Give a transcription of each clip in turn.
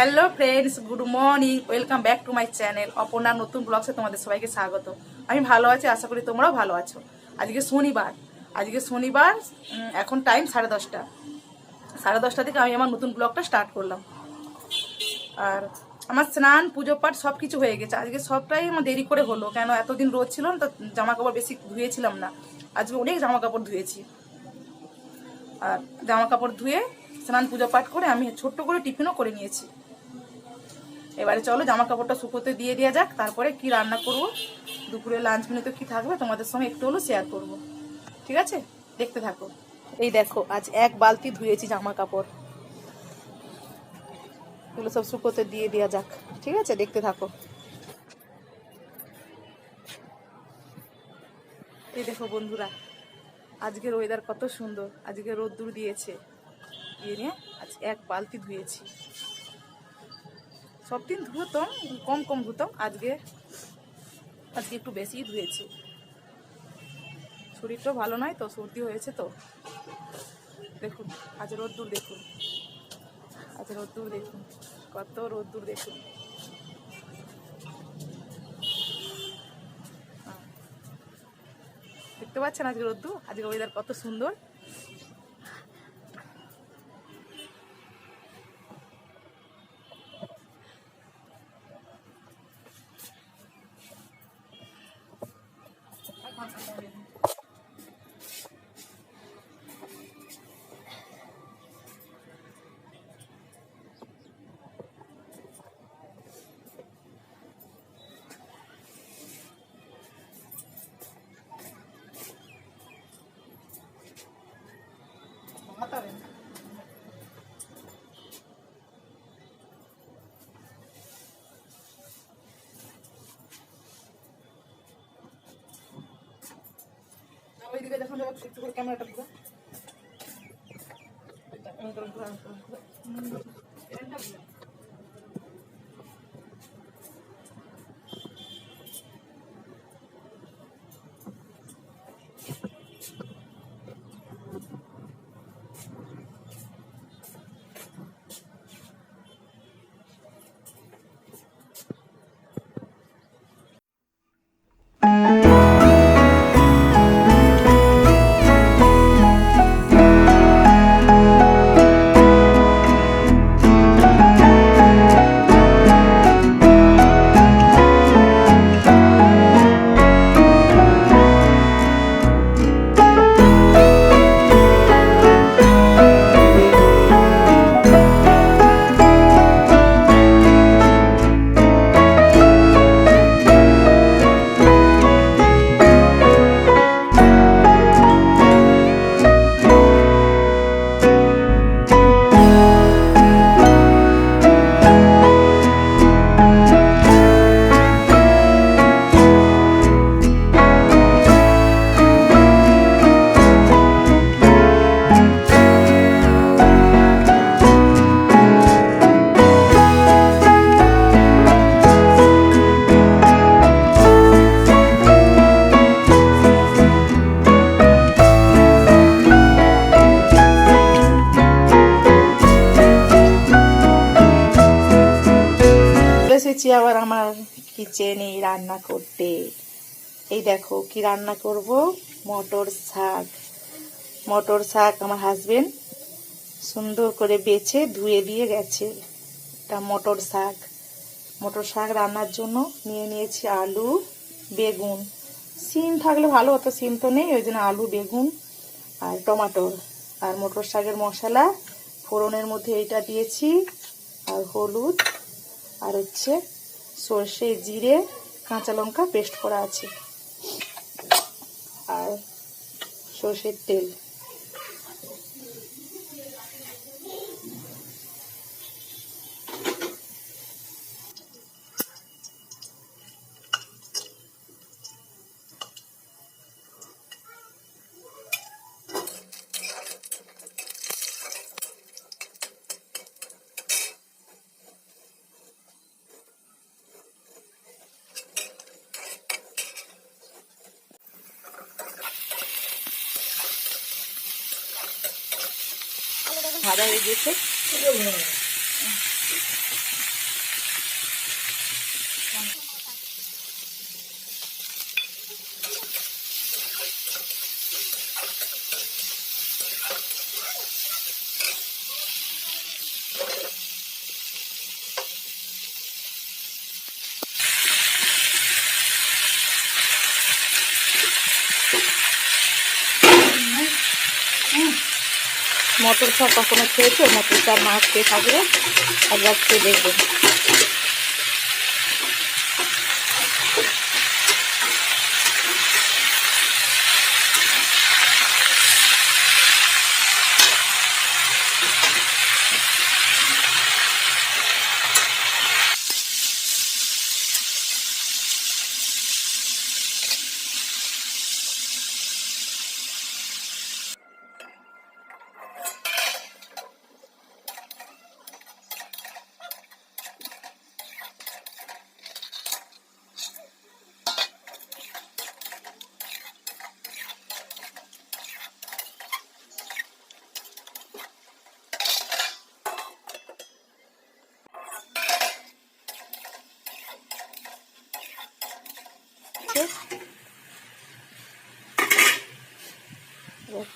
Hello friends, good morning, welcome back to my channel অপর্ণার নতুন ব্লগসে তোমাদের সবাইকে স্বাগত। আমি ভালো আছি, আশা করি তোমরাও ভালো আছো। আজকে শনিবার, এখন টাইম 10:30। 10:30 থেকে আমি আমার নতুন ব্লগটা স্টার্ট করলাম। আর আমার স্নান, পুজো পাঠ সব কিছু হয়ে গেছে। আজকে সবটাই আমার দেরি করে হলো, কেন এতদিন রোদ ছিল না, তো জামা কাপড় বেশি ধুয়েছিলাম না। আজকে অনেক জামা কাপড় ধুয়েছি। আর জামা কাপড় ধুয়ে স্নান পুজো পাঠ করে আমি ছোট্ট করে টিফিনও করে নিয়েছি। এবারে চলো জামা কাপড়টা শুকোতে দিয়ে দেওয়া যাক, তারপরে কি রান্না করব, দুপুরে লাঞ্চ মেনুতে কি থাকবে তোমাদের সঙ্গে একটু হলো শেয়ার করব। ঠিক আছে, দেখতে থাকো। এই দেখো, আজ এক বালতি ধুয়েছি জামা কাপড়, এগুলো সব শুকোতে দিয়ে দেওয়া যাক। ঠিক আছে, দেখতে থাকো। এই দেখো বন্ধুরা, আজকের ওয়েদার কত সুন্দর, আজকে রোদ্দুর দিয়েছে, দিয়ে নিয়ে আজ এক বালতি ধুয়েছি। সব দিন ধুতাম, কম কম ধুতাম, আজকে একটু বেশিই ধুয়েছি। শরীরটাও ভালো নয় তো, সর্দি হয়েছে তো। দেখুন আজ রোদ্দুর, দেখুন কত রোদ্দুর দেখুন। দেখতে পাচ্ছেন আজকে রোদ্দুর, আজকে ওয়েদার কত সুন্দর। ওইদিকে যখন একটু করে ক্যামেরাটা দিবা। এসেছি আবার আমার কিচেনে রান্না করতে। এই দেখো কি রান্না করব, মটর শাক আমার হাজবেন্ড সুন্দর করে বেছে ধুয়ে দিয়ে গেছে। এটা মটর শাক রান্নার জন্য নিয়ে নিয়েছি আলু, বেগুন, সিম থাকলে ভালো হতো, সিম তো নেই, ওই জন্য আলু, বেগুন আর টমাটোর। আর মটর শাকের মশলা ফোড়নের মধ্যে এইটা দিয়েছি, আর হলুদ, আর হচ্ছে সর্ষে, জিরে, কাঁচা লঙ্কা পেস্ট করা আছে, আর সর্ষের তেল। ভাজা হয়ে গেছে, মটর শাক কখনো খেয়েছো? মটর শাক মাছ খেয়ে থাকবে, একবার খেয়ে দেখবেন।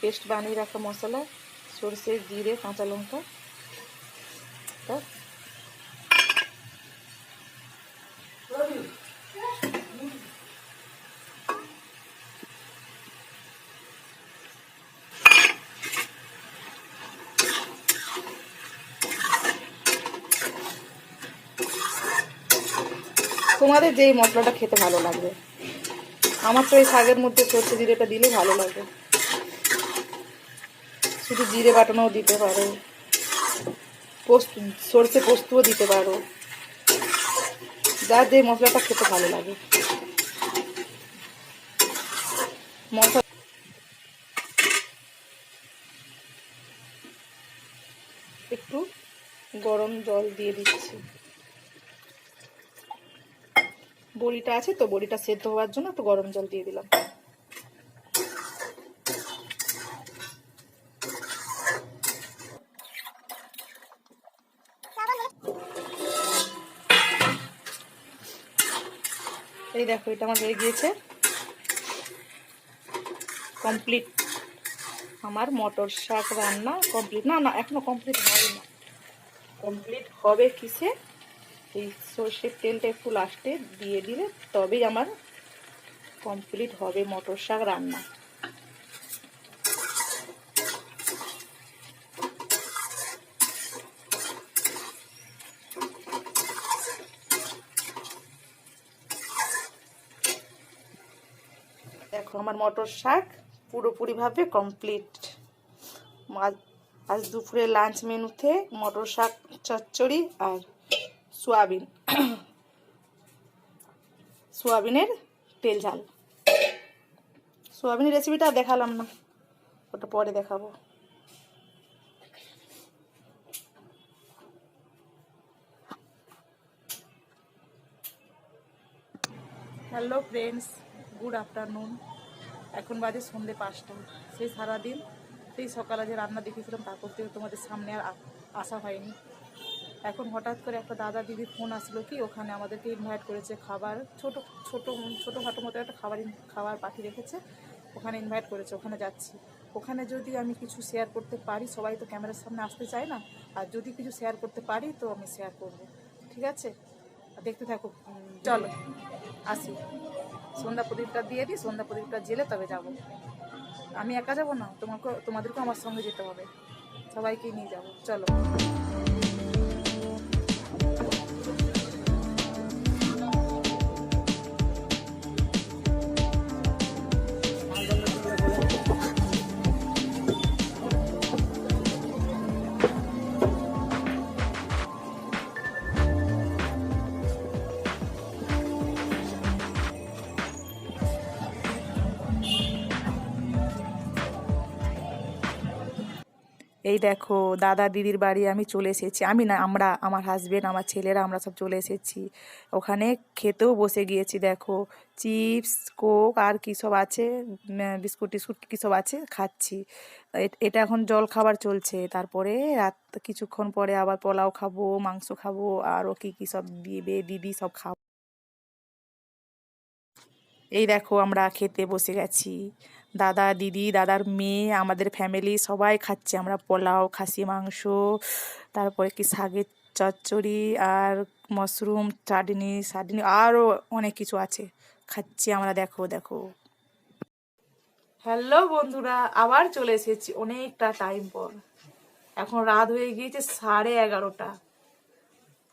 পেস্ট বানিয়ে রাখা মশলা, সরষে, জিরে, কাঁচা লঙ্কা, তোমাদের যেই মশলাটা খেতে ভালো লাগবে। আমার তো এই শাকের মধ্যে সরষে জিরেটা দিলে ভালো লাগে। শুধু জিরে বাটানোও দিতে পারো, পোস্ত, সরষে পোস্তও দিতে পারো, যার যে মশলাটা খেতে ভালো লাগে। মশলা একটু গরম জল দিয়ে দিচ্ছি। বড়িটা আছে তো, বড়িটা সেদ্ধ হওয়ার জন্য একটু গরম জল দিয়ে দিলাম। এই দেখো, এটা আমার হয়ে গিয়েছে, কমপ্লিট। আমার মটর শাক রান্না কমপ্লিট। না না, এখনো কমপ্লিট হয়নি। না, কমপ্লিট হবে কিসে, এই সর্ষের তেলটা একটু লাস্টে দিয়ে দিলে তবেই আমার কমপ্লিট হবে মটর শাক রান্না। দেখো, আমার মটর শাক পুরোপুরিভাবে কমপ্লিট। আজ দুপুরে লাঞ্চ মেনুতে মটর শাক চচ্চড়ি আর সোয়াবিন, সোয়াবিনের তেল ঝাল। সোয়াবিনের রেসিপিটা দেখালাম না, ওটা পরে দেখাবো। Hello friends, good afternoon. এখন বাজে সন্ধ্যে 5টা। সেই সারাদিন, সেই সকালে যে রান্না দেখেছিলাম তারপর থেকে তোমাদের সামনে আর আসা হয়নি। এখন হঠাৎ করে একটা দাদা দিদির ফোন আসলো কি ওখানে আমাদেরকে ইনভাইট করেছে খাবার, ছোটোখাটো মতো একটা খাবার পাঠিয়ে রেখেছে, ওখানে ইনভাইট করেছে, ওখানে যাচ্ছি। ওখানে যদি আমি কিছু শেয়ার করতে পারি, সবাই তো ক্যামেরার সামনে আসতে চায় না, আর যদি কিছু শেয়ার করতে পারি তো আমি শেয়ার করব, ঠিক আছে? দেখতে থাকো। চলো আসি, সন্ধ্যা প্রদীপটা দিয়ে দিই, সন্ধ্যা প্রদীপটা জেলে তবে যাব। আমি একা যাব না, তোমাদেরকেও আমার সঙ্গে যেতে হবে, সবাইকেই নিয়ে যাব, চলো। এই দেখো, দাদা দিদির বাড়ি আমি চলে এসেছি। আমি না, আমরা, আমার হাজবেন্ড, আমার ছেলেরা, আমরা সব চলে এসেছি। ওখানে খেতেও বসে গিয়েছি। দেখো, চিপস, কোক আর কী সব আছে, বিস্কুট টিস্কুট কী সব আছে, খাচ্ছি। এটা এখন জল খাবার চলছে। তারপরে রাত কিছুক্ষণ পরে আবার পোলাও খাবো, মাংস খাবো, আরও কী কী সব দিবে দিদি, সব খাবো। এই দেখো, আমরা খেতে বসে গেছি। দাদা দিদি, দাদার মেয়ে, আমাদের ফ্যামিলি সবাই খাচ্ছে। আমরা পোলাও, খাসি মাংস, তারপরে কি শাকের চচ্চড়ি আর মাশরুম চাটনি আরও অনেক কিছু আছে, খাচ্ছি আমরা। দেখো দেখো। হ্যালো বন্ধুরা, আবার চলে এসেছি অনেকটা টাইম পর। এখন রাত হয়ে গিয়েছে 11:30।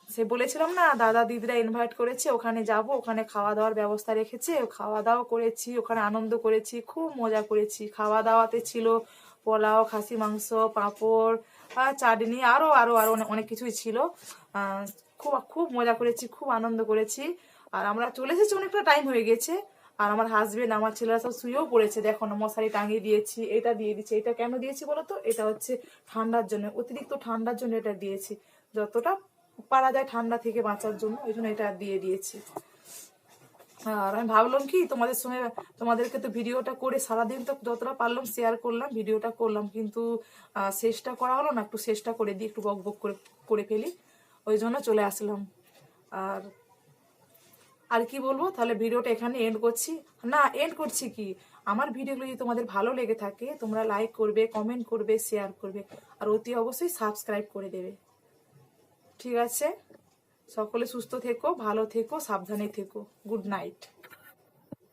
সে বলেছিলাম না দাদা দিদিরা ইনভাইট করেছে, ওখানে যাব, ওখানে খাওয়া দাওয়ার ব্যবস্থা রেখেছে, খাওয়া দাওয়া করেছি, ওখানে আনন্দ করেছি, খুব মজা করেছি। খাওয়া দাওয়াতে ছিল পোলাও, খাসি মাংস, পাঁপড়, চাটনি, আরো আরো আরো অনেক কিছুই ছিল। খুব খুব মজা করেছি, খুব আনন্দ করেছি। আর আমরা চলে এসেছি, অনেকটা টাইম হয়ে গেছে। আর আমার হাজবেন্ড, আমার ছেলেরা সব শুয়েও পড়েছে। দেখো না, মশারি টাঙিয়ে দিয়েছি, এটা দিয়ে দিচ্ছি। এটা কেন দিয়েছি বলো তো? এটা হচ্ছে ঠান্ডার জন্য, অতিরিক্ত ঠান্ডার জন্য এটা দিয়েছি, যতটা পারা যায় ঠান্ডা থেকে বাঁচার জন্য, ওই জন্য এটা দিয়ে দিয়েছি। আর আমি ভাবলাম কি তোমাদের সঙ্গে, তোমাদেরকে তো ভিডিওটা করে সারাদিন তো যতটা পারলাম শেয়ার করলাম, ভিডিওটা করলাম, কিন্তু শেষটা করা হলো না। একটু শেষটা করে দিই, একটু বক বক করে করে ফেলি, ওই জন্য চলে আসলাম। আর আর কি বলবো, তাহলে ভিডিওটা এখানে এন্ড করছি। না, এন্ড করছি কি, আমার ভিডিওগুলো যদি তোমাদের ভালো লেগে থাকে তোমরা লাইক করবে, কমেন্ট করবে, শেয়ার করবে, আর অতি অবশ্যই সাবস্ক্রাইব করে দেবে। ঠিক আছে, সকলে সুস্থ থেকো, ভালো থেকো, সাবধানে থেকো। Good night.